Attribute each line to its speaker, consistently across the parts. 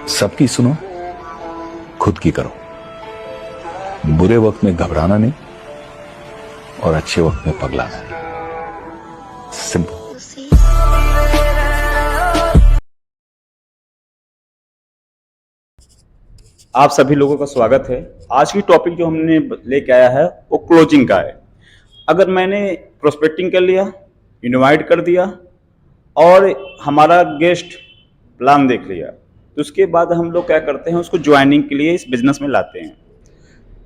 Speaker 1: सबकी सुनो, खुद की करो। बुरे वक्त में घबराना नहीं और अच्छे वक्त में पगलाना नहीं। सिंपल।
Speaker 2: आप सभी लोगों का स्वागत है। आज की टॉपिक जो हमने लेके आया है वो क्लोजिंग का है। अगर मैंने प्रोस्पेक्टिंग कर लिया, इनवाइट कर दिया और हमारा गेस्ट प्लान देख लिया, तो उसके बाद हम लोग क्या करते हैं, उसको ज्वाइनिंग के लिए इस बिजनेस में लाते हैं।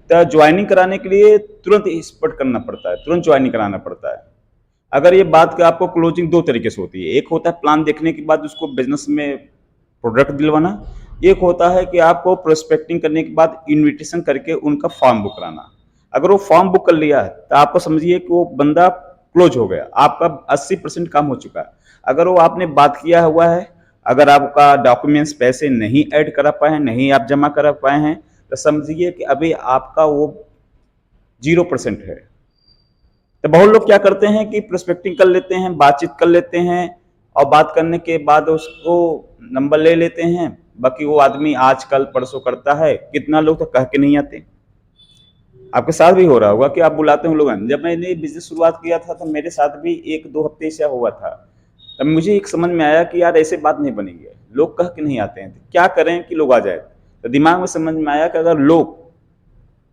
Speaker 2: तो ज्वाइनिंग कराने के लिए तुरंत स्पॉट करना पड़ता है, तुरंत ज्वाइनिंग कराना पड़ता है। अगर ये बात का आपको क्लोजिंग दो तरीके से होती है। एक होता है प्लान देखने के बाद उसको बिजनेस में प्रोडक्ट दिलवाना। एक होता है कि आपको प्रोस्पेक्टिंग करने के बाद इनविटेशन करके उनका फॉर्म बुक कराना। अगर वो फॉर्म बुक कर लिया है तो आपको समझिए कि वो बंदा क्लोज हो गया, आपका 80% काम हो चुका है। अगर वो आपने बात किया हुआ है, अगर आपका डॉक्यूमेंट्स पैसे नहीं ऐड करा पाए हैं, नहीं आप जमा करा पाए हैं, तो समझिए कि अभी आपका वो 0% है। तो बहुत लोग क्या करते हैं कि प्रोस्पेक्टिंग कर लेते हैं, बातचीत कर लेते हैं और बात करने के बाद उसको नंबर ले लेते हैं। बाकी वो आदमी आज कल परसों करता है। कितना लोग तो कह के नहीं आते। आपके साथ भी हो रहा होगा कि आप बुलाते हो लोग। जब मैंने बिजनेस शुरुआत किया था तो मेरे साथ भी 1-2 हफ्ते से हुआ था। तब मुझे एक समझ में आया कि यार ऐसे बात नहीं बनेगी, लोग कह के नहीं आते हैं, तो क्या करें कि लोग आ जाए। तो दिमाग में समझ में आया कि अगर लोग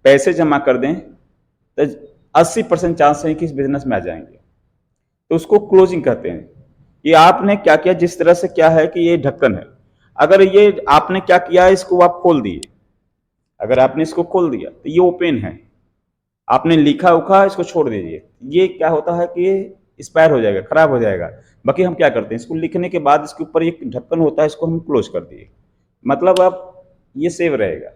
Speaker 2: पैसे जमा कर दें तो 80% चांस है कि इस बिजनेस में आ जाएंगे। तो उसको क्लोजिंग कहते हैं। ये आपने क्या किया, जिस तरह से क्या है कि ये ढक्कन है, अगर ये आपने क्या किया, इसको आप खोल दिए। अगर आपने इसको खोल दिया तो ये ओपन है, आपने लिखा उखा इसको छोड़ दीजिए। ये क्या होता है कि ये एक्सपायर हो जाएगा, खराब हो जाएगा। बाकी हम क्या करते हैं, इसको लिखने के बाद इसके ऊपर एक ढक्कन होता है, इसको हम क्लोज कर दिए, मतलब अब ये सेव रहेगा।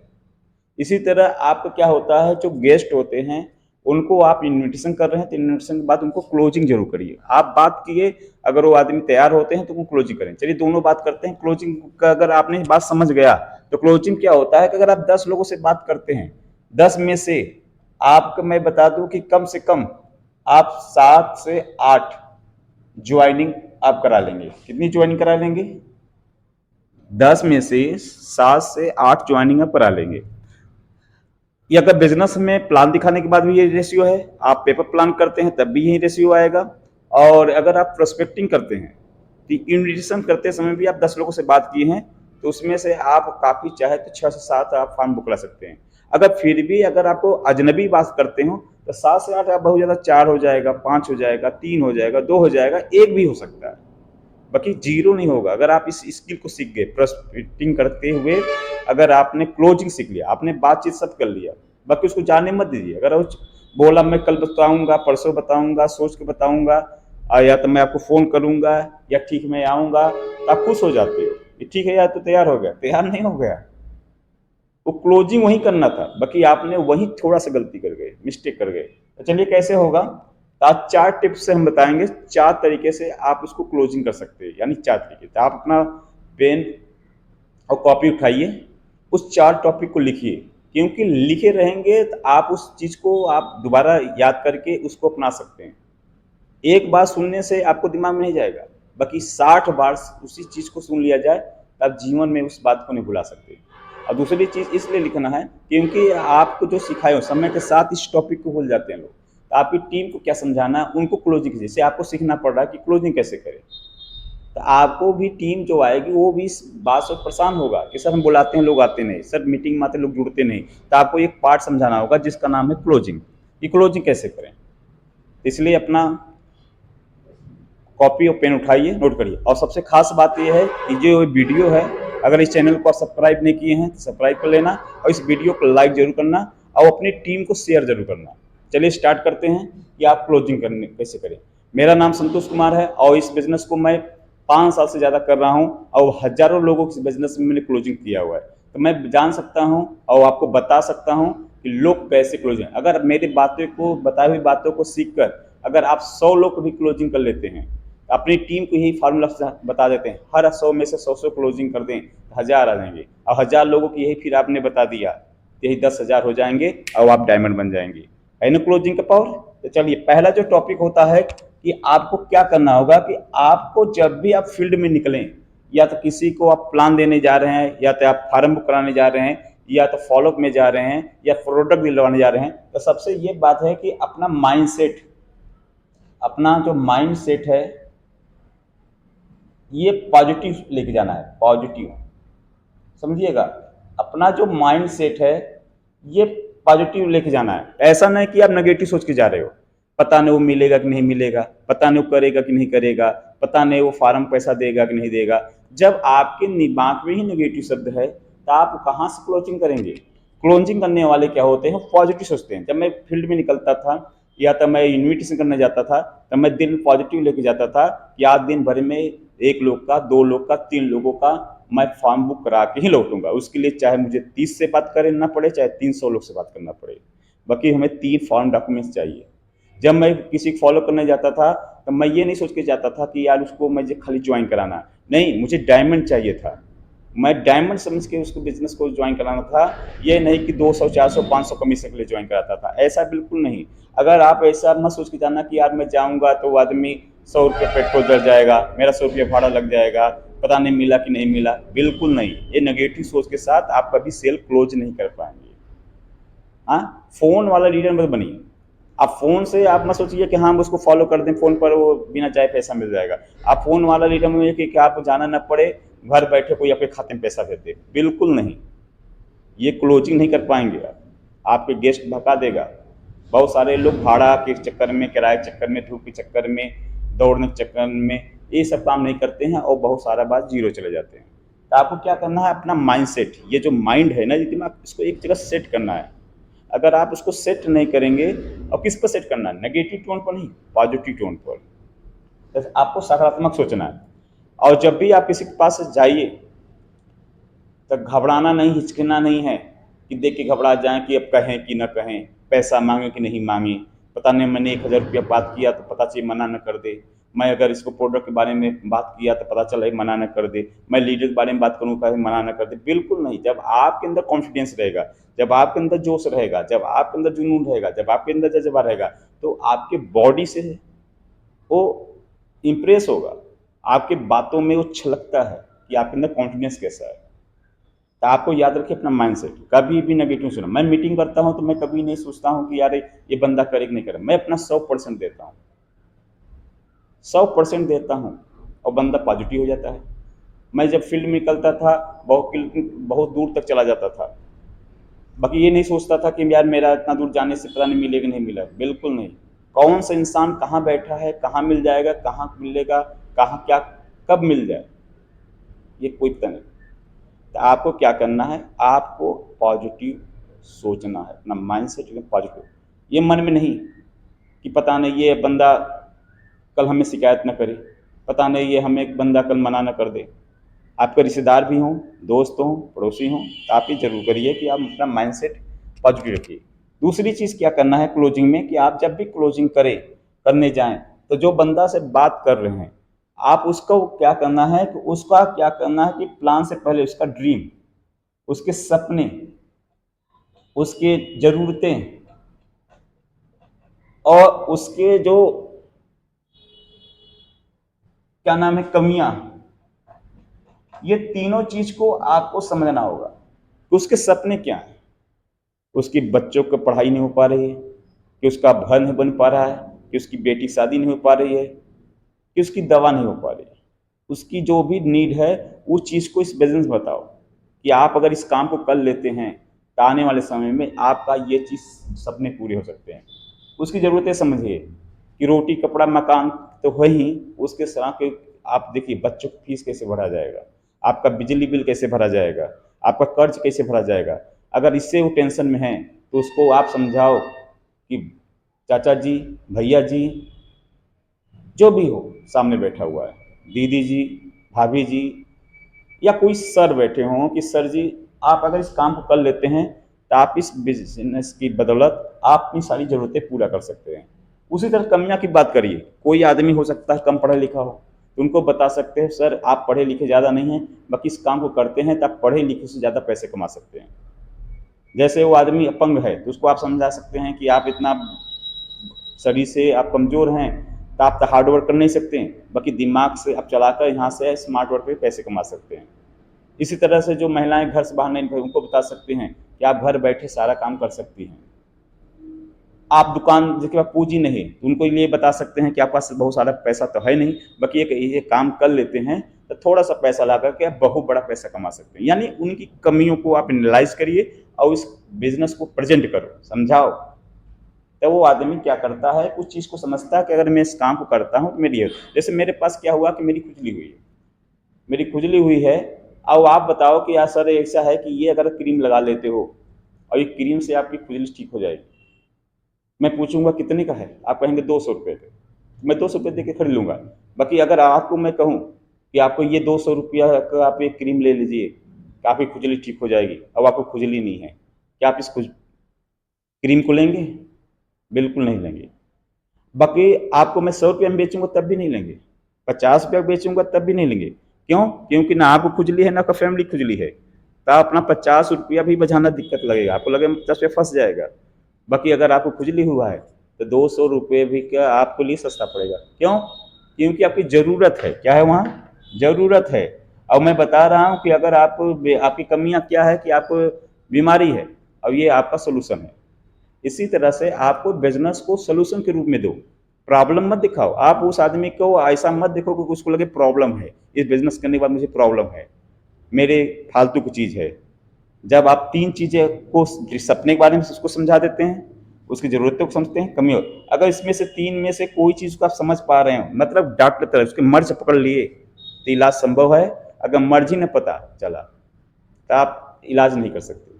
Speaker 2: इसी तरह आपका क्या होता है, जो गेस्ट होते हैं उनको आप इनविटेशन कर रहे हैं तो इनविटेशन के बाद उनको क्लोजिंग जरूर करिए। आप बात किए, अगर वो आदमी तैयार होते हैं तो वो क्लोजिंग करें। चलिए दोनों बात करते हैं। क्लोजिंग का अगर आपने बात समझ गया तो क्लोजिंग क्या होता है कि अगर आप 10 लोगों से बात करते हैं, 10 में से आपको मैं बता दूं कि कम से कम आप 7 से 8 ज्वाइनिंग आप करा लेंगे। कितनी ज्वाइनिंग करा लेंगे? 10 में से 7 से 8 ज्वाइनिंग आप करा लेंगे। ये अगर बिजनेस में प्लान दिखाने के बाद भी ये रेशियो है, आप पेपर प्लान करते हैं तब भी यही रेशियो आएगा। और अगर आप प्रोस्पेक्टिंग करते हैं तो इन्विटेशन करते समय भी आप 10 लोगों से बात किए हैं तो उसमें से आप काफ़ी चाहे तो 6 से 7 आप फॉर्म बुक करा सकते हैं। अगर फिर भी अगर आपको अजनबी बात करते हो तो 7 से 8 आप बहुत ज़्यादा 4 हो जाएगा, 5 हो जाएगा, 3 हो जाएगा, 2 हो जाएगा, 1 भी हो सकता है, बाकी जीरो नहीं होगा। अगर आप इस स्किल को सीख गए प्रोस्पेक्टिंग करते हुए, अगर आपने क्लोजिंग सीख लिया, आपने बातचीत सब कर लिया, बाकी उसको जाने मत दीजिए। अगर वो बोला मैं कल बताऊंगा, परसों बताऊंगा, सोच के बताऊंगा, या तो मैं आपको फोन करूंगा, या ठीक मैं आऊंगा, तो आप खुश हो जाते हो कि ठीक है यार तो तैयार हो गया। तैयार नहीं हो गया, वो क्लोजिंग वही करना था, बाकी आपने वही थोड़ा सा गलती कर गए, मिस्टेक कर गए। तो चलिए कैसे होगा, तो आज 4 टिप्स से हम बताएंगे, 4 तरीके से आप उसको क्लोजिंग कर सकते हैं। यानी 4 तरीके। तो आप अपना पेन और कॉपी उठाइए, उस 4 टॉपिक को लिखिए, क्योंकि लिखे रहेंगे तो आप उस चीज को आप दोबारा याद करके उसको अपना सकते हैं। एक बार सुनने से आपको दिमाग में नहीं जाएगा, बाकी 60 बार उसी चीज को सुन लिया जाए तो आप जीवन में उस बात को नहीं भुला सकते। और दूसरी चीज इसलिए लिखना है क्योंकि आपको जो सिखाए हो समय के साथ इस टॉपिक को भूल जाते हैं लोग। तो आपकी टीम को क्या समझाना है, उनको क्लोजिंग, जैसे आपको सीखना पड़ रहा है कि क्लोजिंग कैसे करें, तो आपको भी टीम जो आएगी वो भी इस बात से परेशान होगा कि सर हम बुलाते हैं लोग आते नहीं, सर मीटिंग में आते लोग जुड़ते नहीं। तो आपको एक पार्ट समझाना होगा जिसका नाम है क्लोजिंग। ये क्लोजिंग कैसे करें, इसलिए अपना कॉपी और पेन उठाइए, नोट करिए। और सबसे खास बात यह है कि जो वीडियो है, अगर इस चैनल को आप सब्सक्राइब नहीं किए हैं तो सब्सक्राइब कर लेना, और इस वीडियो को लाइक जरूर करना और अपनी टीम को शेयर जरूर करना। चलिए स्टार्ट करते हैं कि आप क्लोजिंग करने कैसे करें। मेरा नाम संतोष कुमार है और इस बिजनेस को मैं 5 साल से ज़्यादा कर रहा हूँ और हजारों लोगों के बिजनेस में मैंने क्लोजिंग किया हुआ है। तो मैं जान सकता हूँ और आपको बता सकता हूँ कि लोग कैसे क्लोजिंग, अगर मेरी बातों को, बताई हुई बातों को सीख कर अगर आप 100 लोग को भी क्लोजिंग कर लेते हैं, अपनी टीम को यही फार्मूला बता देते हैं, हर 100 में से 100 क्लोजिंग कर दें तो 1000 आ जाएंगे, और 1000 लोगों की यही फिर आपने बता दिया, यही 10,000 हो जाएंगे और आप डायमंड बन जाएंगे। है ना क्लोजिंग का पावर। तो चलिए पहला जो टॉपिक होता है कि आपको क्या करना होगा कि आपको जब भी आप फील्ड में निकलें या तो किसी को आप प्लान देने जा रहे हैं, या तो आप फार्म बुक कराने जा रहे हैं, या तो फॉलोअप में जा रहे हैं, या प्रोडक्ट दिलवाने जा रहे हैं, तो सबसे ये बात है कि अपना माइंडसेट, अपना जो माइंडसेट है ये पॉजिटिव लेके जाना है, पॉजिटिव, समझिएगा। अपना जो माइंड सेट है ये पॉजिटिव लेके जाना है। ऐसा नहीं कि आप नेगेटिव सोच के जा रहे हो, पता नहीं वो मिलेगा कि नहीं मिलेगा, पता नहीं वो करेगा कि नहीं करेगा, पता नहीं वो फार्म पैसा देगा कि नहीं देगा। जब आपके दिमाग में ही नेगेटिव शब्द है तो आप कहाँ से क्लोजिंग करेंगे। क्लोजिंग करने वाले क्या होते हैं, पॉजिटिव सोचते हैं। जब मैं फील्ड में निकलता था या तो मैं इन्विटेशन करने जाता था तो मैं दिन पॉजिटिव लेके जाता था कि आज दिन भर में 1 लोग का, 2 लोग का, 3 लोगों का मैं फॉर्म बुक करा के ही लौटूंगा। उसके लिए चाहे मुझे 30 से बात करना पड़े, चाहे 300 लोग से बात करना पड़े, बाकी हमें 3 फॉर्म डॉक्यूमेंट्स चाहिए। जब मैं किसी को फॉलो करने जाता था तो मैं ये नहीं सोच के जाता था कि यार उसको मुझे खाली ज्वाइन कराना, नहीं, मुझे डायमंड चाहिए था। मैं डायमंड समझ के उसको बिजनेस को ज्वाइन कराना था, ये नहीं कि 200, 400, 500 कमीशन के लिए ज्वाइन कराता था, ऐसा बिल्कुल नहीं। अगर आप ऐसा मत सोच के जाना कि यार मैं जाऊंगा तो आदमी 100 रुपये पेट्रोल जल जाएगा, मेरा 100 रुपये भाड़ा लग जाएगा, पता नहीं मिला कि नहीं मिला, बिल्कुल नहीं। ये नेगेटिव सोच के साथ आप कभी सेल क्लोज नहीं कर पाएंगे। हाँ, फोन वाला लीडर मत बनिए। आप फोन से आप मत सोचिए कि हाँ हम उसको फॉलो कर दें, फोन पर वो बिना चाहे पैसा मिल जाएगा। आप फोन वाला लीडर बनिए कि आपको जाना न पड़े, घर बैठे कोई आपके खाते में पैसा भेज दे, बिल्कुल नहीं। ये क्लोजिंग नहीं कर पाएंगे आप, आपके गेस्ट भगा देगा। बहुत सारे लोग भाड़ा के चक्कर में, किराए के चक्कर में, धूप के चक्कर में, दौड़ने के चक्कर में ये सब काम नहीं करते हैं और बहुत सारा बात जीरो चले जाते हैं। तो आपको क्या करना है, अपना माइंडसेट, ये जो माइंड है ना, ये दिमाग, इसको एक जगह सेट करना है। अगर आप उसको सेट नहीं करेंगे, और किस पर सेट करना है, नेगेटिव टोन पर नहीं, पॉजिटिव टोन पर। तो आपको सकारात्मक सोचना है। और जब भी आप किसी के पास जाइए तो घबराना नहीं, हिचकना नहीं है कि देख के घबरा जाएं कि अब कहें कि न कहें, पैसा मांगे कि नहीं मांगे, पता नहीं मैंने 1000 रुपया बात किया तो पता चले मना न कर दे, मैं अगर इसको प्रोडक्ट के बारे में बात किया तो पता चला मना न कर दे, मैं लीडर के बारे में बात करूँ कहे मना न कर दे, बिल्कुल नहीं। जब आपके अंदर कॉन्फिडेंस रहेगा, जब आपके अंदर जोश रहेगा, जब आपके अंदर जुनून रहेगा, जब आपके अंदर जज्बा रहेगा, तो आपके बॉडी से वो इम्प्रेस होगा, आपके बातों में वो छलकता है कि आपके अंदर कॉन्फिडेंस कैसा है। तो आपको याद रखिए अपना माइंडसेट, कभी भी नेगेटिव सुना। मैं मीटिंग करता हूं तो मैं कभी नहीं सोचता हूं कि यार ये बंदा करे कि नहीं करे, मैं अपना 100% देता हूं, 100% देता हूं और बंदा पॉजिटिव हो जाता है। मैं जब फील्ड में निकलता था बहुत दूर तक चला जाता था, बाकी ये नहीं सोचता था कि यार मेरा इतना दूर जाने से पता नहीं मिलेगा नहीं मिला, बिल्कुल नहीं। कौन सा इंसान कहाँ बैठा है, कहाँ मिल जाएगा, कहाँ मिलेगा, कहाँ क्या कब मिल जाए, ये कोई पता नहीं। तो आपको क्या करना है, आपको पॉजिटिव सोचना है, अपना माइंडसेट एकदम पॉजिटिव। ये मन में नहीं कि पता नहीं ये बंदा कल हमें शिकायत न करे, पता नहीं ये हमें बंदा कल मना न कर दे। आपके रिश्तेदार भी हों, दोस्त हों, पड़ोसी हों, तो आप ये जरूर करिए कि आप अपना माइंडसेट पॉजिटिव रखिए। दूसरी चीज़ क्या करना है क्लोजिंग में, कि आप जब भी क्लोजिंग करने जाएं तो जो बंदा से बात कर रहे हैं, आप उसको क्या करना है कि उसका क्या करना है कि प्लान से पहले उसका ड्रीम, उसके सपने, उसके ज़रूरतें और उसके जो क्या नाम है कमियां, ये तीनों चीज को आपको समझना होगा कि उसके सपने क्या हैं। उसकी बच्चों की पढ़ाई नहीं हो पा रही है, कि उसका घर नहीं बन पा रहा है, कि उसकी बेटी शादी नहीं हो पा रही है, कि उसकी दवा नहीं हो पा रही है, उसकी जो भी नीड है उस चीज़ को इस बिजनेस में बताओ कि आप अगर इस काम को कर लेते हैं तो आने वाले समय में आपका ये चीज़ सपने पूरे हो सकते हैं। उसकी ज़रूरतें समझिए कि रोटी कपड़ा मकान तो है ही, उसके साथ के आप देखिए बच्चों की फीस कैसे भरा जाएगा, आपका बिजली बिल कैसे भरा जाएगा, आपका कर्ज कैसे भरा जाएगा। अगर इससे वो टेंशन में है तो उसको आप समझाओ कि चाचा जी, भैया जी, जो भी हो सामने बैठा हुआ है, दीदी जी, भाभी जी, या कोई सर बैठे हों कि सर जी आप अगर इस काम को कर लेते हैं तो आप इस बिजनेस की बदौलत आप अपनी सारी ज़रूरतें पूरा कर सकते हैं। उसी तरह कमियां की बात करिए, कोई आदमी हो सकता है कम पढ़ा लिखा हो, तो उनको बता सकते हैं सर आप पढ़े लिखे ज़्यादा नहीं हैं, बाकी इस काम को करते हैं तो आप पढ़े लिखे से ज़्यादा पैसे कमा सकते हैं। जैसे वो आदमी अपंग है तो उसको आप समझा सकते हैं कि आप इतना शरीर से आप कमज़ोर हैं तो आप तो हार्ड वर्क कर नहीं सकते हैं, बाकी दिमाग से आप चलाकर यहाँ से स्मार्ट वर्क पे पैसे कमा सकते हैं। इसी तरह से जो महिलाएं घर से बाहर नहीं निकलती, उनको बता सकते हैं कि आप घर बैठे सारा काम कर सकती हैं। आप दुकान जिसके पास पूंजी नहीं, तो उनको ये बता सकते हैं कि आपके पास बहुत सारा पैसा तो है नहीं, बाकी ये काम कर लेते हैं तो थोड़ा सा पैसा ला करके आप बहुत बड़ा पैसा कमा सकते हैं। यानी उनकी कमियों को आप एनालाइज करिए और इस बिजनेस को प्रेजेंट करो, समझाओ। तो वो आदमी क्या करता है, कुछ चीज़ को समझता है कि अगर मैं इस काम को करता हूँ तो मेरी, जैसे मेरे पास क्या हुआ कि मेरी खुजली हुई है, मेरी खुजली हुई है। अब आप बताओ कि यार सर ऐसा है कि ये अगर क्रीम लगा लेते हो और ये क्रीम से आपकी खुजली ठीक हो जाएगी, मैं पूछूंगा कितने का है, आप कहेंगे 200 रुपये का, मैं 200 रुपये दे के खरीद लूँगा। बाकी अगर आपको मैं कहूँ कि आपको ये 200 रुपया का आप एक क्रीम ले लीजिए कि आपकी खुजली ठीक हो जाएगी, अब आपको खुजली नहीं है, क्या आप इस क्रीम को लेंगे? बिल्कुल नहीं लेंगे। बाकी आपको मैं 100 रुपये में बेचूंगा तब भी नहीं लेंगे, 50 रुपया बेचूंगा तब भी नहीं लेंगे। क्यों? क्योंकि ना आपको खुजली है ना आपका फैमिली खुजली है, तो अपना 50 रुपया भी बचाना दिक्कत लगेगा, आपको लगेगा 50 रुपये फंस जाएगा। बाकी अगर आपको खुजली हुआ है तो 200 रुपये भी क्या आपको लिए सस्ता पड़ेगा। क्यों? क्योंकि आपकी ज़रूरत है, क्या है वहाँ? ज़रूरत है। और मैं बता रहा हूँ कि अगर आपकी कमियाँ क्या है कि आपको बीमारी है और ये आपका सोल्यूशन है। इसी तरह से आपको बिजनेस को सोल्यूशन के रूप में दो, प्रॉब्लम मत दिखाओ। आप उस आदमी को ऐसा मत देखो कि उसको लगे प्रॉब्लम है, इस बिजनेस करने के बाद मुझे प्रॉब्लम है, मेरे फालतू की चीज़ है। जब आप 3 चीज़ें को, सपने के बारे में उसको समझा देते हैं, उसकी ज़रूरतों को समझते हैं, कमी हो, अगर इसमें से 3 में से कोई चीज़ को आप समझ पा रहे हो, मतलब डॉक्टर तरह उसके मर्ज पकड़ लिए तो इलाज संभव है। अगर मर्ज ही न पता चला तो आप इलाज नहीं कर सकते।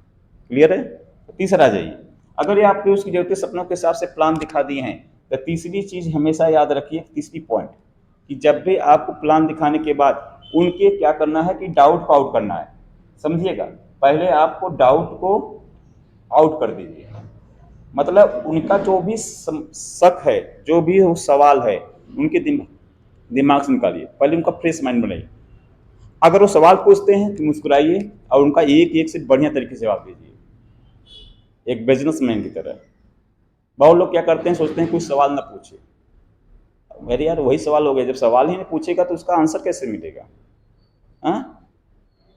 Speaker 2: क्लियर है? तीसरा आ जाइए, अगर ये आपके उसकी जरूरतें सपनों के हिसाब से प्लान दिखा दिए हैं तो तीसरी चीज़ हमेशा याद रखिए, तीसरी पॉइंट, कि जब भी आपको प्लान दिखाने के बाद उनके क्या करना है कि डाउट को आउट करना है। समझिएगा, पहले आपको डाउट को आउट कर दीजिए, मतलब उनका जो भी शक है, जो भी वो सवाल है, उनके दिमाग से निकालिए, पहले उनका फ्रेश माइंड बनाइए। अगर वो सवाल पूछते हैं तो मुस्कुराइए और उनका एक एक से बढ़िया तरीके से जवाब दीजिए, एक बिजनेसमैन की तरह। बहुत लोग क्या करते हैं, सोचते हैं कोई सवाल ना पूछे। मेरे यार वही सवाल हो गया, जब सवाल ही नहीं पूछेगा तो उसका आंसर कैसे मिलेगा? हाँ,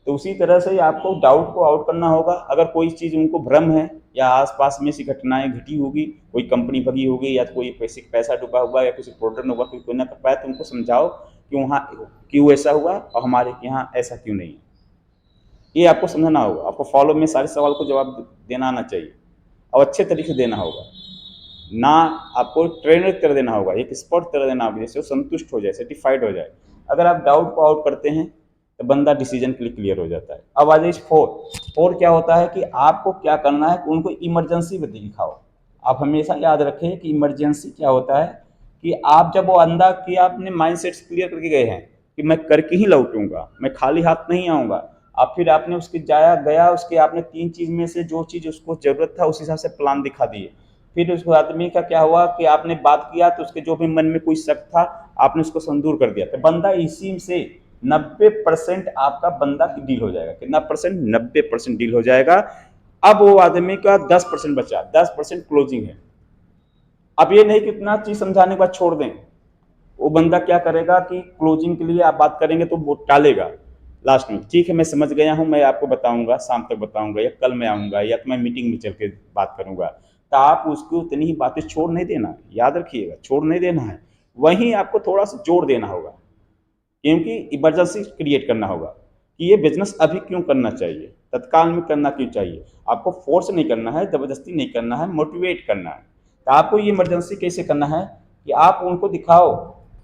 Speaker 2: तो उसी तरह से आपको डाउट को आउट करना होगा। अगर कोई चीज़ उनको भ्रम है या आसपास में ऐसी घटनाएं घटी होगी, कोई कंपनी भगी होगी या कोई पैसा डूबा हुआ या किसी प्रोडक्ट होगा, कोई ना कर पाया, तो उनको समझाओ कि वहाँ क्यों ऐसा हुआ और हमारे यहाँ ऐसा क्यों नहीं है। ये आपको समझना होगा। आपको फॉलो में सारे सवाल को जवाब देना आना चाहिए और अच्छे तरीके से देना होगा, ना आपको ट्रेनर की तरह देना होगा, एक एक्सपर्ट तरह देना होगा, जैसे वो संतुष्ट हो जाए, सेटिस्फाइड हो जाए। अगर आप डाउट को आउट करते हैं तो बंदा डिसीजन के लिए क्लियर हो जाता है। अब आ जाइए 4 क्या होता है कि आपको क्या करना है कि उनको इमरजेंसी भी दिखाओ। आप हमेशा याद रखें कि इमरजेंसी क्या होता है कि आप जब वो अंदा कि आपने माइंडसेट क्लियर करके गए हैं कि मैं करके ही लौटूंगा, मैं खाली हाथ नहीं आऊँगा, अब फिर आपने उसके गया उसके आपने 3 चीज़ में से जो चीज़ उसको ज़रूरत था उस हिसाब से प्लान दिखा दिए। फिर उस आदमी का क्या हुआ कि आपने बात किया तो उसके जो भी मन में कोई शक था आपने उसको संदूर कर दिया, तो बंदा इसी से 90% आपका बंदा की डील हो जाएगा। कितना परसेंट? 90% डील हो जाएगा। अब वो आदमी का 10% बचा, 10% क्लोजिंग है। अब ये नहीं कि इतना चीज समझाने के बाद छोड़ दें, वो बंदा क्या करेगा कि क्लोजिंग के लिए आप बात करेंगे तो वो टालेगा लास्ट में। ठीक है, मैं समझ गया हूँ, मैं आपको बताऊंगा, शाम तक बताऊंगा या कल मैं आऊंगा या तो मैं मीटिंग में चल के बात करूंगा, तो आप उसको उतनी ही बातें छोड़ नहीं देना, याद रखिएगा, छोड़ नहीं देना है, वहीं आपको थोड़ा सा जोड़ देना होगा, क्योंकि इमरजेंसी क्रिएट करना होगा कि ये बिजनेस अभी क्यों करना चाहिए, तत्काल में करना क्यों चाहिए। आपको फोर्स नहीं करना है, जबरदस्ती नहीं करना है, मोटिवेट करना है। तो आपको ये इमरजेंसी कैसे करना है कि आप उनको दिखाओ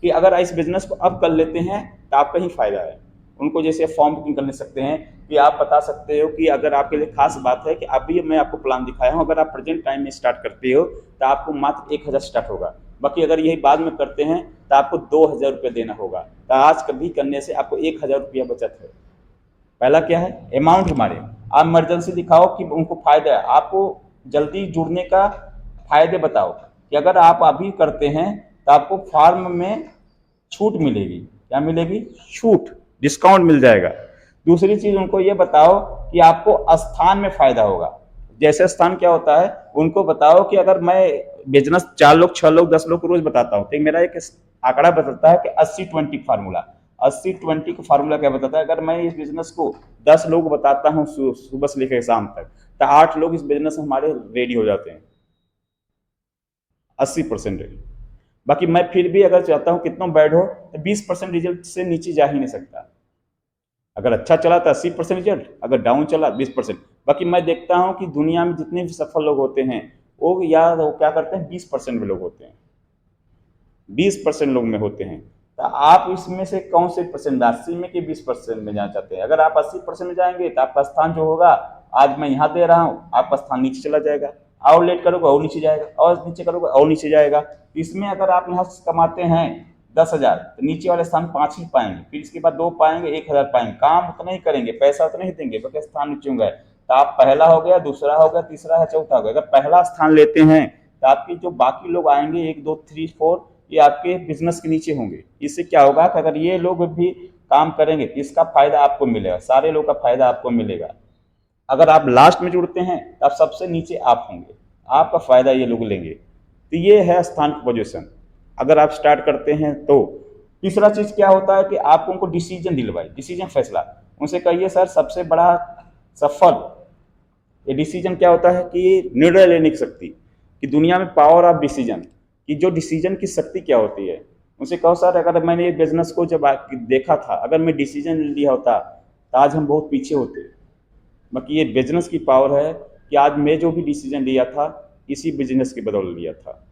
Speaker 2: कि अगर इस बिजनेस को अब कर लेते हैं तो आपका ही फायदा है। उनको जैसे फॉर्म बुकिंग कर सकते हैं कि आप बता सकते हो कि अगर आपके लिए खास बात है कि अभी मैं आपको प्लान दिखाया हूँ, अगर आप प्रेजेंट टाइम में स्टार्ट करते हो तो आपको मात्र 1000 स्टार्ट होगा, बाकी अगर यही बाद में करते हैं तो आपको 2000 रुपये देना होगा। तो आज कभी करने से आपको 1000 रुपया बचत है। पहला क्या है? अमाउंट हमारे, आप इमरजेंसी दिखाओ कि उनको फायदा है, आपको जल्दी जुड़ने का फायदे बताओ कि अगर आप अभी करते हैं तो आपको फार्म में छूट मिलेगी। क्या मिलेगी? छूट, डिस्काउंट मिल जाएगा। दूसरी चीज उनको ये बताओ कि आपको स्थान में फायदा होगा। जैसे स्थान क्या होता है, उनको बताओ कि अगर मैं बिजनेस 4 लोग 6 लोग 10 लोग को रोज बताता हूँ तो मेरा एक आंकड़ा बताता है कि 80-20 फार्मूला। 80-20 का फार्मूला क्या बताता है, अगर मैं इस बिजनेस को 10 लोग बताता हूँ सुबह से लेकर शाम तक, तो 8 लोग इस बिजनेस में हमारे रेडी हो जाते हैं, 80% रेडी। बाकी मैं फिर भी अगर चाहता हूँ कितना बैड हो, तो 20% रिजल्ट से नीचे जा ही नहीं सकता। अगर अच्छा चला तो 80% रिजल्ट, अगर डाउन चला 20%। बाकी मैं देखता हूँ कि दुनिया में जितने भी सफल लोग होते हैं वो क्या करते हैं, 20% में लोग होते हैं, 20% लोग में होते हैं। तो आप इसमें से कौन से परसेंट, 80 में कि 20% में जाना चाहते हैं? अगर आप 80% में जाएंगे तो आपका स्थान जो होगा, आज मैं यहाँ दे रहा हूँ, आपका स्थान नीचे चला जाएगा। और लेट करोगे और नीचे जाएगा, और नीचे करोगे और नीचे जाएगा। इसमें अगर आप यहाँ से कमाते हैं 10,000, तो नीचे वाले स्थान 5 ही पाएंगे, फिर इसके बाद 2 पाएंगे, 1,000 पाएंगे। काम उतना ही करेंगे, पैसा उतना ही देंगे, बल्कि स्थान नीचे होंगे। तो आप पहला हो गया, दूसरा हो गया, तीसरा है, चौथा हो गया। अगर पहला स्थान लेते हैं तो आपके जो बाकी लोग आएंगे 1, 2, 3, 4, ये आपके बिजनेस के नीचे होंगे। इससे क्या होगा कि अगर ये लोग भी काम करेंगे तो इसका फायदा आपको मिलेगा, सारे लोग का फायदा आपको मिलेगा। अगर आप लास्ट में जुड़ते हैं तो आप सबसे नीचे आप होंगे, आपका फायदा ये लोग लेंगे। तो ये है स्थान की पोजीशन। अगर आप स्टार्ट करते हैं तो तीसरा चीज क्या होता है कि आपको उनको डिसीजन दिलवाए, डिसीजन फैसला। उनसे कहिए सर सबसे बड़ा सफल, ये डिसीजन क्या होता है कि निर्णय लेने की शक्ति, कि दुनिया में पावर ऑफ डिसीजन, कि जो डिसीजन की शक्ति क्या होती है। उनसे कहो सर अगर मैंने ये बिजनेस को जब देखा था, अगर मैं डिसीजन लिया होता तो आज हम बहुत पीछे होते। बाकी ये बिजनेस की पावर है कि आज मैं जो भी डिसीजन लिया था इसी बिजनेस के बदौलत लिया था।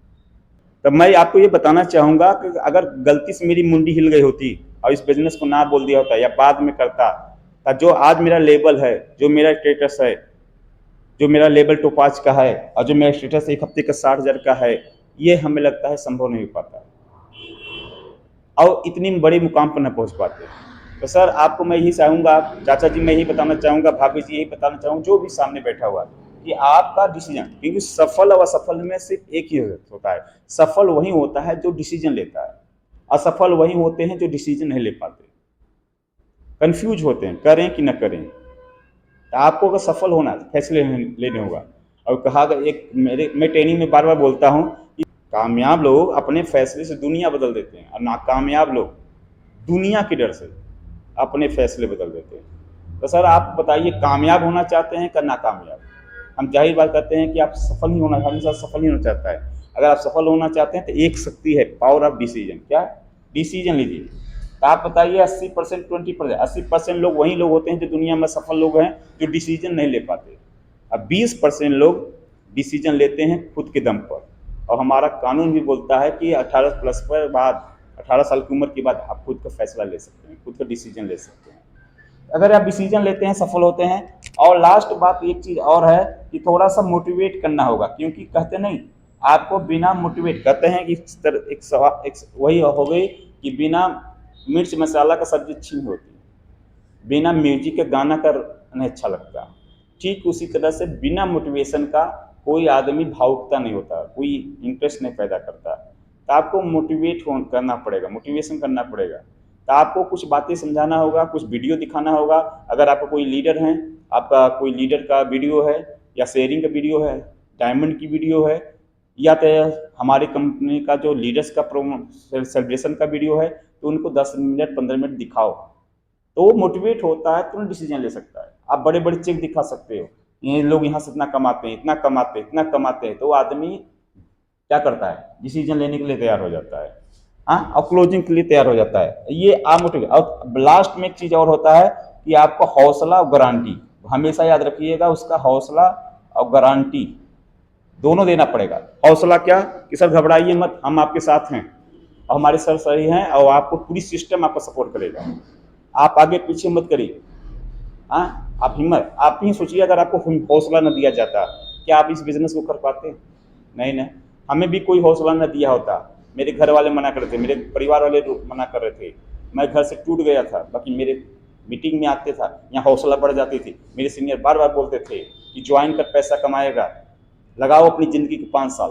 Speaker 2: तब मैं आपको ये बताना चाहूँगा कि अगर गलती से मेरी मुंडी हिल गई होती और इस बिजनेस को ना बोल दिया होता या बाद में करता, तो जो आज मेरा लेवल है, जो मेरा स्टेटस है, जो मेरा लेवल टोपाज का है, और जो मेरा स्टेटस 1 हफ्ते का 60,000 का है, ये हमें लगता है संभव नहीं हो पाता और इतनी बड़ी मुकाम पर न पहुंच पाते। तो सर आपको मैं यही चाहूँगा, चाचा जी मैं यही बताना चाहूँगा, भाभी जी यही बताना चाहूँगा, जो भी सामने बैठा हुआ है, कि आपका डिसीजन, क्योंकि सफल और असफल में सिर्फ एक ही होता है। सफल वही होता है जो डिसीजन लेता है, असफल वही होते हैं जो डिसीजन नहीं ले पाते, कंफ्यूज होते हैं करें कि न करें। तो आपको अगर सफल होना है फैसले लेने होगा। और कहा गया, एक मैं ट्रेनिंग में बार बार बोलता हूँ कि कामयाब लोग अपने फैसले से दुनिया बदल देते हैं, और नाकामयाब लोग दुनिया के डर से अपने फैसले बदल देते हैं। तो सर आप बताइए, कामयाब होना चाहते हैं कि नाकामयाब? हम जाहिर बात करते हैं कि आप सफल ही होना, हमेशा सफल ही होना चाहता है। अगर आप सफल होना चाहते हैं तो एक शक्ति है, पावर ऑफ डिसीजन। क्या डिसीजन लीजिए। तो आप बताइए 80%, 20%, 80% लोग वही लोग होते हैं जो दुनिया में सफल लोग हैं, जो डिसीजन नहीं ले पाते। अब 20% लोग डिसीजन लेते हैं खुद के दम पर। और हमारा कानून भी बोलता है कि 18 प्लस पर बाद, 18 साल की उम्र के बाद आप खुद का फैसला ले सकते हैं, खुद का डिसीजन ले सकते हैं। अगर आप डिसीजन लेते हैं सफल होते हैं। और लास्ट बात एक चीज और है कि थोड़ा सा मोटिवेट करना होगा, क्योंकि कहते नहीं, आपको बिना मोटिवेट, कहते हैं कि एक वही हो गई कि बिना मिर्च मसाला का सब्जी अच्छी नहीं होती, बिना म्यूजिक के गाना का नहीं अच्छा लगता। ठीक उसी तरह से बिना मोटिवेशन का कोई आदमी भावुकता नहीं होता, कोई इंटरेस्ट नहीं पैदा करता। तो आपको मोटिवेट करना पड़ेगा, मोटिवेशन करना पड़ेगा। तो आपको कुछ बातें समझाना होगा, कुछ वीडियो दिखाना होगा। अगर आपका कोई लीडर है, आपका कोई लीडर का वीडियो है, या शेयरिंग का वीडियो है, डायमंड की वीडियो है, या तो हमारी कंपनी का जो लीडर्स का सेलिब्रेशन का वीडियो है, तो उनको 10 मिनट 15 मिनट दिखाओ, तो वो मोटिवेट होता है, तुरंत डिसीजन ले सकता है। आप बड़े बड़े चेक दिखा सकते हो, ये लोग यहाँ से इतना कमाते हैं, इतना कमाते हैं, इतना कमाते हैं, तो वो आदमी क्या करता है, डिसीजन लेने के लिए तैयार हो जाता है, हाँ, और क्लोजिंग के लिए तैयार हो जाता है। ये आप मोटिवेट। और लास्ट में एक चीज और होता है कि आपको हौसला और गारंटी, हमेशा याद रखिएगा, उसका हौसला और गारंटी दोनों देना पड़ेगा। हौसला क्या कि सर घबराइए मत, हम आपके साथ हैं, और हमारे सर सही हैं, और आपको पूरी सिस्टम आपका सपोर्ट करेगा। आप आगे पीछे मत करिए, हाँ, आप हिम्मत, आप ही सोचिए अगर आपको हौसला न दिया जाता, क्या आप इस बिजनेस को कर पाते? नहीं ना। हमें भी कोई हौसला न दिया होता, मेरे घर वाले मना कर रहे थे, मेरे परिवार वाले मना कर रहे थे, मैं घर से टूट गया था। बाकी मेरे मीटिंग में आते था, यहाँ हौसला बढ़ जाती थी। मेरे सीनियर बार बार बोलते थे कि ज्वाइन कर, पैसा कमाएगा, लगाओ अपनी ज़िंदगी के 5 साल,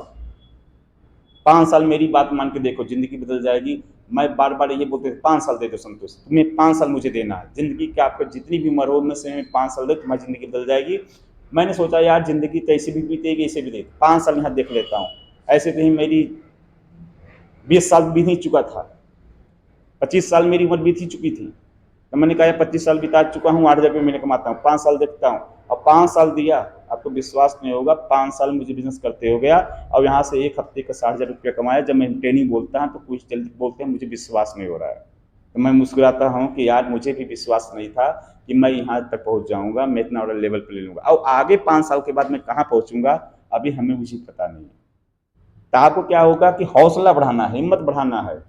Speaker 2: 5 साल मेरी बात मान के देखो, ज़िंदगी बदल जाएगी। मैं बार बार ये बोलते थे 5 साल दे दो संतोष, तुम्हें 5 साल मुझे देना है, ज़िंदगी के आपको जितनी भी उम्र हो उनमें से 5 साल दे, तुम्हारी ज़िंदगी बदल जाएगी। मैंने सोचा यार ज़िंदगी तो ऐसे भी बीतेगी, ऐसे भी दे, 5 साल यहाँ देख लेता हूँ। ऐसे तो ही मेरी 20 साल बीत ही चुका था, 25 साल मेरी उम्र बीत ही चुकी थी। तो मैंने कहा 25 साल बिता चुका हूँ, 8,000 रुपये महीने कमाता हूँ, 5 साल देखता हूँ। और 5 साल दिया, आपको विश्वास नहीं होगा, 5 साल मुझे बिजनेस करते हो गया और यहाँ से 1 हफ्ते का 60,000 रुपया कमाया। जब मैं ट्रेनिंग बोलता हूँ तो कुछ जल्दी बोलते हैं मुझे विश्वास नहीं हो रहा है, तो मैं मुस्कुराता हूँ कि यार मुझे भी विश्वास नहीं था कि मैं यहाँ तक पहुँच जाऊँगा, मैं इतना बड़ा लेवल पर ले लूँगा। और आगे 5 साल के बाद मैं कहाँ पहुँचूँगा अभी हमें मुझे पता नहीं है। तो आपको क्या होगा कि हौसला बढ़ाना है, हिम्मत बढ़ाना है,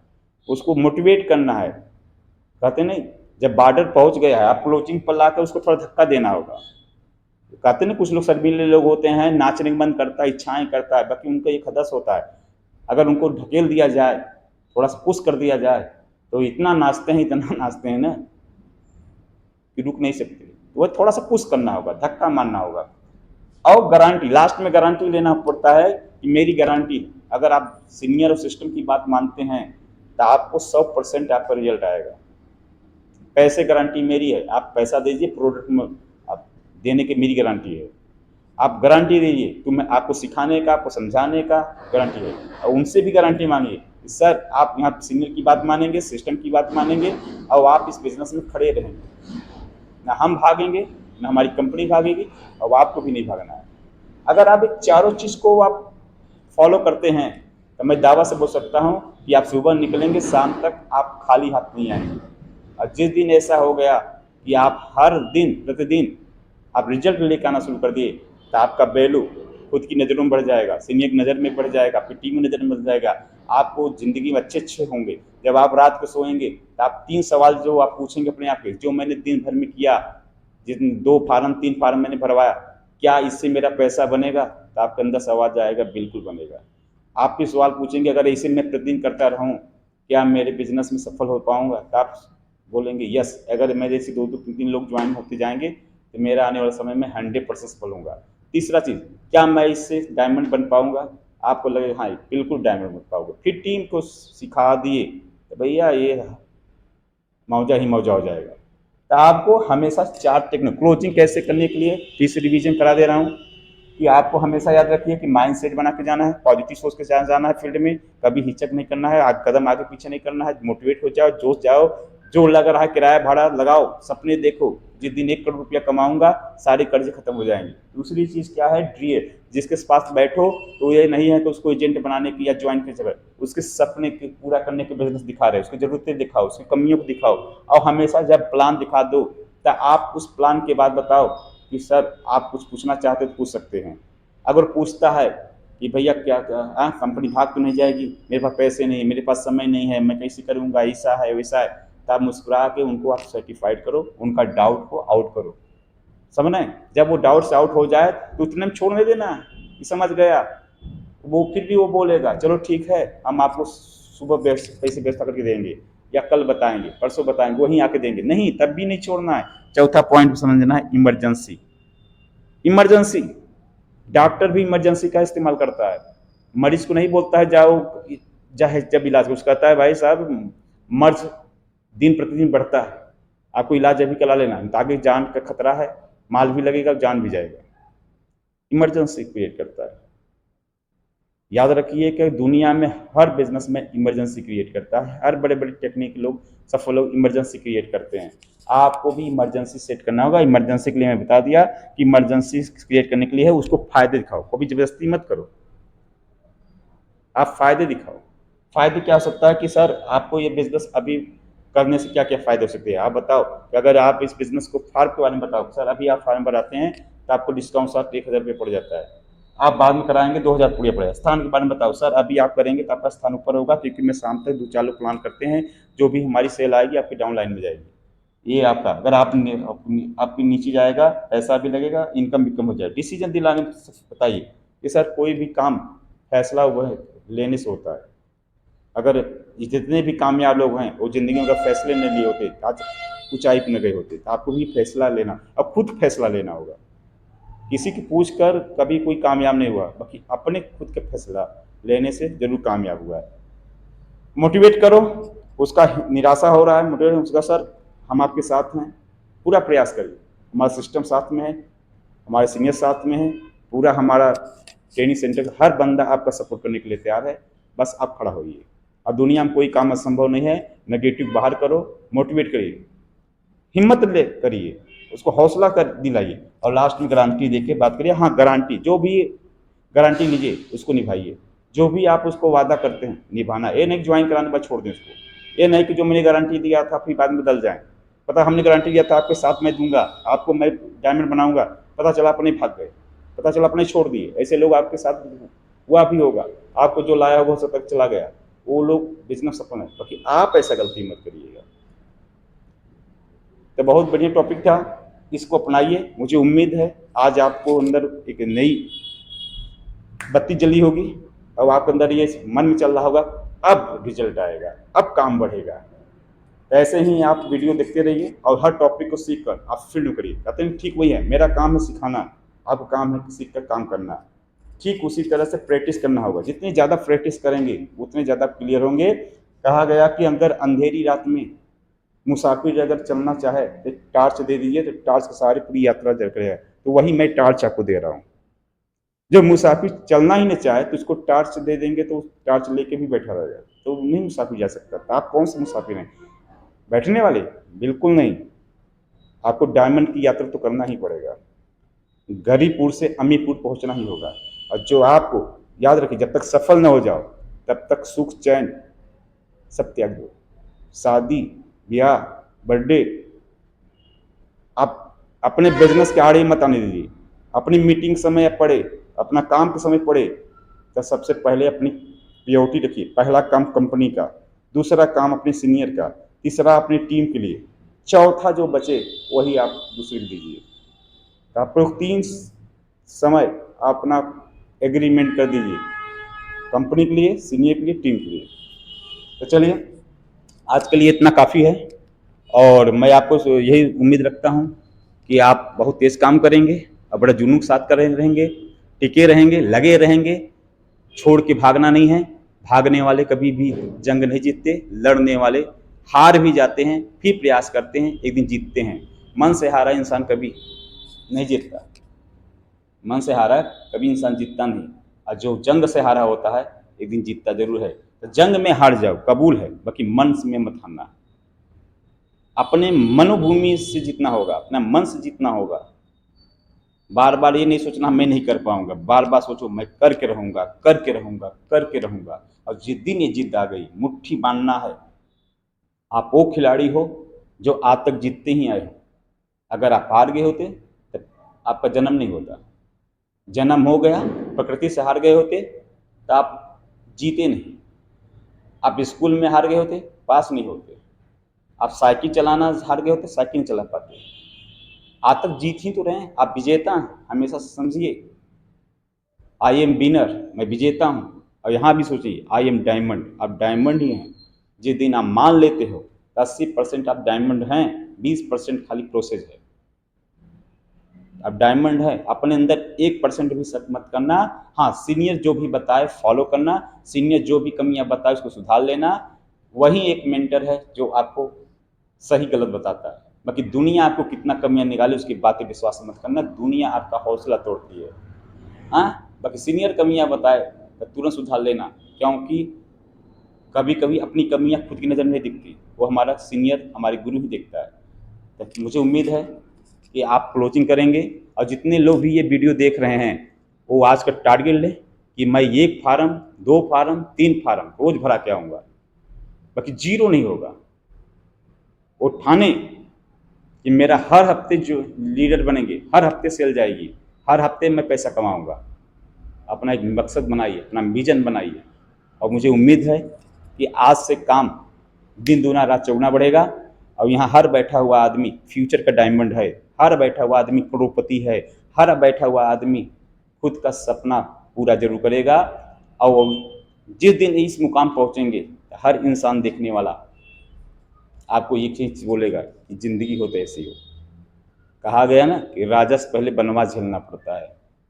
Speaker 2: उसको मोटिवेट करना है। कहते नहीं, जब बॉर्डर पहुंच गया है आप क्लोजिंग पर लाकर उसको थोड़ा धक्का देना होगा। कहते नहीं कुछ लोग शर्मीले लोग होते हैं, नाचने का मन करता है, इच्छाएं करता है, बाकी उनका एक हदस होता है। अगर उनको ढकेल दिया जाए, थोड़ा सा पुश कर दिया जाए, तो इतना नाचते हैं, इतना नाचते हैं ना कि रुक नहीं सकते। तो वह थोड़ा सा पुश करना होगा, धक्का मारना होगा। और गारंटी, लास्ट में गारंटी लेना पड़ता है कि मेरी गारंटी, अगर आप सीनियर और सिस्टम की बात मानते हैं तो आपको 100% आपका रिजल्ट आएगा। पैसे गारंटी मेरी है, आप पैसा दीजिए, प्रोडक्ट में आप देने की मेरी गारंटी है। आप गारंटी दीजिए, तो मैं आपको सिखाने का, आपको समझाने का गारंटी है। और उनसे भी गारंटी मांगिए, सर आप यहाँ सीनियर की बात मानेंगे, सिस्टम की बात मानेंगे और आप इस बिजनेस में खड़े रहेंगे। ना हम भागेंगे, ना हमारी कंपनी भागेगी, और आपको भी नहीं भागना है। अगर आप एक चारों चीज़ को आप फॉलो करते हैं तो मैं दावा से बोल सकता हूँ कि आप सुबह निकलेंगे, शाम तक आप खाली हाथ नहीं आएंगे। और जिस दिन ऐसा हो गया कि आप हर दिन प्रतिदिन आप रिजल्ट लेकर आना शुरू कर दिए, तो आपका वैल्यू खुद की नज़रों में बढ़ जाएगा, सीनियर की नज़र में बढ़ जाएगा, आपकी टीम की नज़र में बढ़ जाएगा। आपको ज़िंदगी में अच्छे अच्छे होंगे। जब आप रात को सोएंगे तो आप 3 सवाल जो आप पूछेंगे अपने आप के, जो मैंने दिन भर में किया, जितने 2 फार्म 3 फार्म मैंने भरवाया, क्या इससे मेरा पैसा बनेगा? तो आपके अंदर सवाल जाएगा, बिल्कुल बनेगा। आप भी सवाल पूछेंगे, अगर इसे मैं प्रतिदिन करता रहूँ, क्या मेरे बिजनेस में सफल हो पाऊंगा? तो आप बोलेंगे यस। अगर मेरे से 2-2 3-3 लोग ज्वाइन होते जाएंगे तो मेरा आने वाले समय में 100% सफल होऊंगा। तीसरा चीज़, क्या मैं इससे डायमंड बन पाऊंगा? आपको लगे हाँ बिल्कुल डायमंड बन पाओगे। फिर टीम को सिखा दिए तो भैया ये मौजा ही मौजा हो जाएगा। तो आपको हमेशा 4 टेक्निक, क्लोजिंग कैसे करने के लिए फिर से रिवीजन करा दे रहा हूँ कि आपको हमेशा याद रखिए कि माइंड सेट बना के जाना है, पॉजिटिव सोच के साथ जाना है फील्ड में, कभी हिचक नहीं करना है, कदम आगे पीछे नहीं करना है, मोटिवेट हो जाओ, जोश जाओ, जो लग रहा है किराया भाड़ा लगाओ, सपने देखो, जिस दिन 1 करोड़ रुपया कमाऊंगा सारे कर्ज खत्म हो जाएंगे। दूसरी चीज़ क्या है, ड्रीम, जिसके पास बैठो तो ये नहीं है कि उसको एजेंट बनाने की या ज्वाइन की जगह, उसके सपने के पूरा करने के बिजनेस दिखा रहे, उसकी जरूरतें दिखाओ, उसकी कमियों को दिखाओ। और हमेशा जब प्लान दिखा दो तो आप उस प्लान के बाद बताओ कि सर आप कुछ पूछना चाहते तो पूछ सकते हैं। अगर पूछता है कि भैया क्या कंपनी भाग तो नहीं जाएगी, मेरे पास पैसे नहीं, मेरे पास समय नहीं है, मैं कैसे करूँगा, ऐसा है वैसा है, तो आप मुस्कुरा के उनको आप सर्टिफाइड करो, उनका डाउट को आउट करो। समझ रहे? जब वो डाउट से आउट हो जाए तो उतने में छोड़ने देना कि समझ गया। वो फिर भी वो बोलेगा चलो ठीक है, हम आपको सुबह पैसे व्यवस्था करके देंगे, या कल बताएंगे, परसों बताएंगे, वहीं आके देंगे, नहीं तब भी नहीं छोड़ना है। चौथा पॉइंट समझना है, इमरजेंसी। इमरजेंसी, डॉक्टर भी इमरजेंसी का इस्तेमाल करता है। मरीज को नहीं बोलता है जाओ चाहे जब इलाज, कुछ कहता है भाई साहब मर्ज दिन प्रतिदिन बढ़ता है, आपको इलाज अभी करा लेना है, आगे जान का खतरा है, माल भी लगेगा, जान भी जाएगा। इमरजेंसी क्रिएट करता है। याद रखिए कि दुनिया में हर बिजनेस में इमरजेंसी क्रिएट करता है, हर बड़े बड़े टेक्निक लोग, सफल लोग इमरजेंसी क्रिएट करते हैं। आपको भी इमरजेंसी सेट करना होगा। इमरजेंसी के लिए मैं बता दिया कि इमरजेंसी क्रिएट करने के लिए है, उसको फायदे दिखाओ, कभी जबरदस्ती मत करो, आप फायदे दिखाओ। फायदे क्या हो सकता है कि सर आपको ये बिजनेस अभी करने से क्या क्या फायदे हो सकते हैं, आप बताओ कि अगर आप इस बिजनेस को फार्म के बारे में बताओ, सर अभी आप फार्म बनाते हैं तो आपको डिस्काउंट साथ 1,000 रुपये पड़ जाता है, आप बाद में कराएंगे 2,000 पूरे पड़ेगा। स्थान के बारे में बताओ, सर अभी आप करेंगे तो आपका स्थान ऊपर होगा, क्योंकि मैं शाम तक 2-4 लोग प्लान करते हैं, जो भी हमारी सेल आएगी आपकी डाउन लाइन में जाएगी। ये आपका, अगर आप आपकी नीचे जाएगा, पैसा भी लगेगा, इनकम भी कम हो जाएगा। डिसीजन दिलाने में बताइए कि सर कोई भी काम फैसला वह लेने से होता है। अगर जितने भी कामयाब लोग हैं वो ज़िंदगी में अगर फैसले नहीं लिए होते आज ऊंचाई पर न गए होते, तो आपको भी फैसला लेना, अब खुद फैसला लेना होगा। किसी की पूछ कर कभी कोई कामयाब नहीं हुआ, बाकी अपने खुद के फैसला लेने से जरूर कामयाब हुआ है। मोटिवेट करो, उसका निराशा हो रहा है, मोटिवेट उसका, सर हम आपके साथ हैं, पूरा प्रयास करिए, हमारा सिस्टम साथ में है, हमारे सीनियर साथ में है, पूरा हमारा ट्रेनिंग सेंटर का हर बंदा आपका सपोर्ट करने के लिए तैयार है, बस आप खड़ा होइए। अब दुनिया में कोई काम असंभव नहीं है। नेगेटिव बाहर करो, मोटिवेट करिए, हिम्मत ले करिए, उसको हौसला कर दिलाइए और लास्ट में गारंटी देके बात करिए। हाँ, गारंटी जो भी गारंटी लीजिए उसको निभाइए, जो भी आप उसको वादा करते हैं निभाना। ये नहीं ज्वाइन कराने के बाद छोड़ दें उसको, ये नहीं कि जो मैंने गारंटी दिया था फिर बाद में बदल जाए। पता हमने गारंटी दिया था आपके साथ मैं दूंगा, आपको मैं डायमंड बनाऊंगा, पता चला अपने भाग गए, पता चला अपने छोड़ दिए। ऐसे लोग आपके साथ हुआ भी होगा, आपको जो लाया होगा सब तक चला गया, वो लोग बिजनेस सफल है। बाकी आप ऐसा गलती मत करिएगा। तो बहुत बढ़िया टॉपिक था, इसको अपनाइए। मुझे उम्मीद है आज आपको अंदर एक नई बत्ती जली होगी और आपके अंदर ये मन में चल रहा होगा अब रिजल्ट आएगा, अब काम बढ़ेगा। ऐसे ही आप वीडियो देखते रहिए और हर टॉपिक को सीख कर आप फील्ड करिए। कहते हैं ठीक वही है, मेरा काम है सिखाना, आपका काम है सीख कर काम करना। ठीक उसी तरह से प्रैक्टिस करना होगा। जितनी ज़्यादा प्रैक्टिस करेंगे उतने ज़्यादा क्लियर होंगे। कहा गया कि अगर अंधेरी रात में मुसाफिर अगर चलना चाहे तो टार्च दे दीजिए, तो टार्च के सहारे पूरी यात्रा जल है। तो वही मैं टार्च आपको दे रहा हूँ। जो मुसाफिर चलना ही नहीं चाहे तो उसको टार्च दे देंगे तो टार्च लेके भी बैठा रहेगा, तो नहीं मुसाफिर जा सकता। तो आप कौन से मुसाफिर हैं, बैठने वाले? बिल्कुल नहीं। आपको डायमंड की यात्रा तो करना ही पड़ेगा, गरीपुर से अमीपुर पहुंचना ही होगा। और जो आपको याद रखिए, जब तक सफल न हो जाओ तब तक सुख चैन सब त्याग दो। शादी ब्याह बर्थडे आप अपने बिजनेस के आड़े मत आने दीजिए। अपनी मीटिंग समय पड़े, अपना काम के समय पड़े तो सबसे पहले अपनी प्रायोरिटी रखिए। पहला काम कंपनी का, दूसरा काम अपने सीनियर का, तीसरा अपनी टीम के लिए, चौथा जो बचे वही आप दूसरे को दीजिए। तो आप लोग 3 समय अपना एग्रीमेंट कर दीजिए, कंपनी के लिए, सीनियर के लिए, टीम के लिए। तो चलिए आज के लिए इतना काफ़ी है और मैं आपको यही उम्मीद रखता हूँ कि आप बहुत तेज़ काम करेंगे और बड़े जुनून के साथ रहेंगे, टिके रहेंगे, लगे रहेंगे। छोड़ के भागना नहीं है। भागने वाले कभी भी जंग नहीं जीतते, लड़ने वाले हार भी जाते हैं, फिर प्रयास करते हैं, एक दिन जीतते हैं। मन से हारा इंसान कभी नहीं जीतता, मन से हारा कभी इंसान जीतता नहीं। और जो जंग से हारा होता है एक दिन जीतता जरूर है। तो जंग में हार जाओ कबूल है, बाकी मन में मत हारना। अपने मनोभूमि से जीतना होगा, अपना मन से जीतना होगा। बार बार ये नहीं सोचना मैं नहीं कर पाऊंगा, बार बार सोचो मैं करके रहूंगा, करके रहूंगा, करके रहूंगा। और जिस दिन ये जिद आ गई, मुट्ठी बांधना है। आप वो खिलाड़ी हो जो आज तक जीतते ही आए हो। अगर आप हार गए होते तो आपका जन्म नहीं होता। जन्म हो गया, प्रकृति से हार गए होते तो आप जीते नहीं। आप स्कूल में हार गए होते, पास नहीं होते। आप साइकिल चलाना हार गए होते, साइकिल नहीं चला पाते। आज तक जीत ही तो रहे हैं, आप विजेता हैं, हमेशा समझिए। आई एम विनर, मैं विजेता हूँ। और यहाँ भी सोचिए आई एम डायमंड, आप डायमंड ही हैं। जिस दिन आप मान लेते हो 80% आप डायमंड हैं, 20% खाली प्रोसेस है। अब डायमंड है, अपने अंदर 1% भी शक मत करना। हाँ, सीनियर जो भी बताए फॉलो करना, सीनियर जो भी कमियां बताए उसको सुधार लेना। वही एक मेंटर है जो आपको सही गलत बताता है। बाकी दुनिया आपको कितना कमियां निकाले उसकी बातें विश्वास मत करना, दुनिया आपका हौसला तोड़ती है। हाँ, बाकी सीनियर कमियां बताए तो तुरंत सुधार लेना, क्योंकि कभी कभी अपनी कमियां खुद की नज़र नहीं दिखती, वो हमारा सीनियर, हमारे गुरु ही देखता है। तो मुझे उम्मीद है कि आप क्लोजिंग करेंगे। और जितने लोग भी ये वीडियो देख रहे हैं वो आज का टारगेट लें कि मैं 1 फार्म, 2 फार्म, 3 फार्म रोज भरा के आऊँगा, बाकी जीरो नहीं होगा। वो ठाने कि मेरा हर हफ्ते जो लीडर बनेंगे, हर हफ्ते सेल जाएगी, हर हफ्ते मैं पैसा कमाऊँगा। अपना एक मकसद बनाइए, अपना विजन बनाइए। और मुझे उम्मीद है कि आज से काम दिन दूना रात चौगुना बढ़ेगा। और यहाँ हर बैठा हुआ आदमी फ्यूचर का डायमंड है, हर बैठा हुआ आदमी करोड़पति है, हर बैठा हुआ आदमी खुद का सपना पूरा जरूर करेगा। और जिस दिन इस मुकाम पहुँचेंगे हर इंसान देखने वाला आपको ये चीज़ बोलेगा कि ज़िंदगी हो तो ऐसी हो। कहा गया ना कि राजा से पहले वनवास झेलना पड़ता है।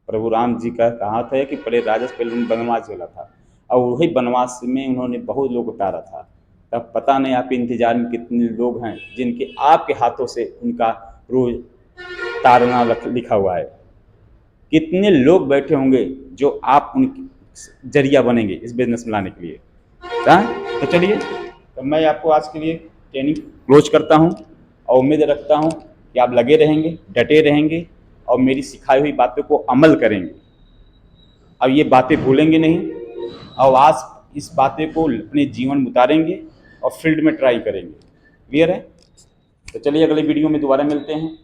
Speaker 2: प्रभु राम जी का कहा था कि पहले राजा से पहले वनवास झेला था, और वही वनवास में उन्होंने बहुत लोग उतारा था। तब पता नहीं आपके इंतजार में कितने लोग हैं जिनके आपके हाथों से उनका रोज तारना लिखा हुआ है। कितने लोग बैठे होंगे जो आप उनकी जरिया बनेंगे इस बिजनेस में लाने के लिए। तो चलिए, तो मैं आपको आज के लिए ट्रेनिंग क्लोज करता हूँ और उम्मीद रखता हूँ कि आप लगे रहेंगे, डटे रहेंगे और मेरी सिखाई हुई बातों को अमल करेंगे। अब ये बातें भूलेंगे नहीं और आज इस बातें को अपने जीवन में उतारेंगे और फील्ड में ट्राई करेंगे। क्लियर है? तो चलिए अगले वीडियो में दोबारा मिलते हैं।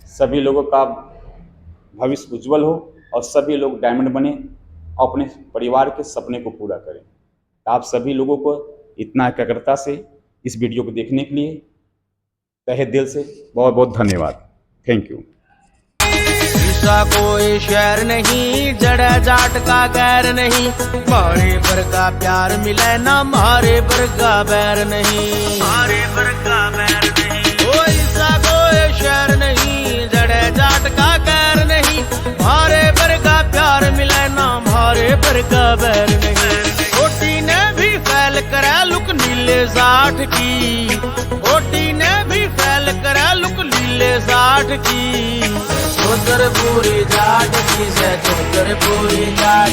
Speaker 2: सभी लोगों का भविष्य उज्जवल हो और सभी लोग डायमंड बने और अपने परिवार के सपने को पूरा करें। आप सभी लोगों को इतना एकाग्रता से इस वीडियो को देखने के लिए तहे दिल से बहुत बहुत धन्यवाद। Thank you.
Speaker 3: ईसा कोई शहर नहीं, जड़ा जाट का गैर नहीं, मारे पर का प्यार मिले ना मारे पर का बैर नहीं, मारे पर का बैर नहीं। ओ ईसा कोई शहर नहीं, जड़ा जाट का गैर नहीं, मारे पर का प्यार मिले ना मारे पर का बैर नहीं। ओटी ने भी फैल करा लुक नीले जाट की, ओटी ने भी फैल करा लुक नीले जाट की। चौधर पूरी जाट की से चौधर पूरी जाट,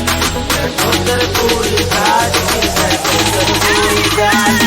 Speaker 3: चौधर पूरी जाट की से चौधर पूरी जाट,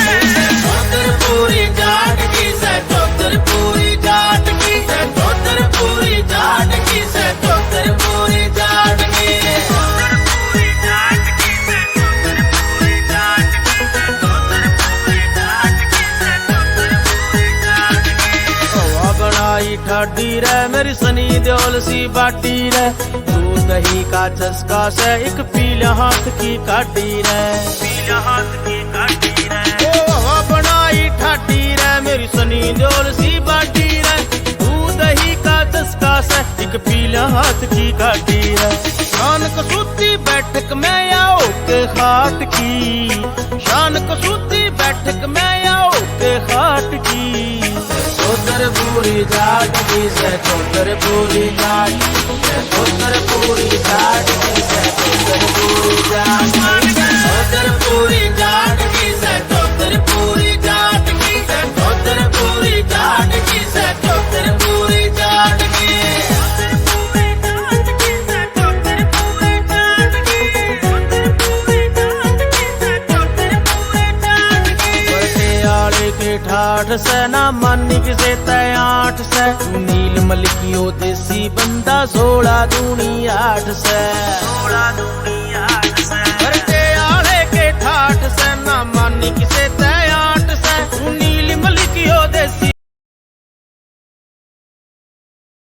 Speaker 3: चौधर पूरी जाट की से चौधर पूरी जाट की से चौधर पूरी जाट की से चौधर पूरी जाट की, चौधर पूरी जाट की से चौधर पूरी जाट की से चौधर पूरी जाट की से चौधर पूरी जाट की। हवा बनाई ठाडी रे मेरी सनी देओल सी बाटी रे, दूध दही का चस्का से एक पीला हाथ की काटी रे, पीला हाथ की काटी रे। ओ हवा बनाई ठाडी रे मेरी सनी देओल सी बाटी रे, दूध दही का चस्का से एक पीला हाथ की काटी रे। शान कसूती बैठक में आओ के खाट की, शान कसूती बैठक में आओ के खाट की। चौधर पूरी जाट की से चौधर पूरी जाट, चौधर पूरी जाट की से चौधर पूरी जाट, चौधर पूरी जाट की से चौधर पूरी जाट की से चौधर पूरी जाट की से चौधर पूरी जाट की, चौधर पूरी जाट की से चौधर पूरी जाट की, चौधर पूरी जाट की से चौधर पूरी जाट की। बरसे आले के ठाठ से ना मानी किसे तय आठ से, नील मलिकियो देसी बंदा 16 दूनी 8 से।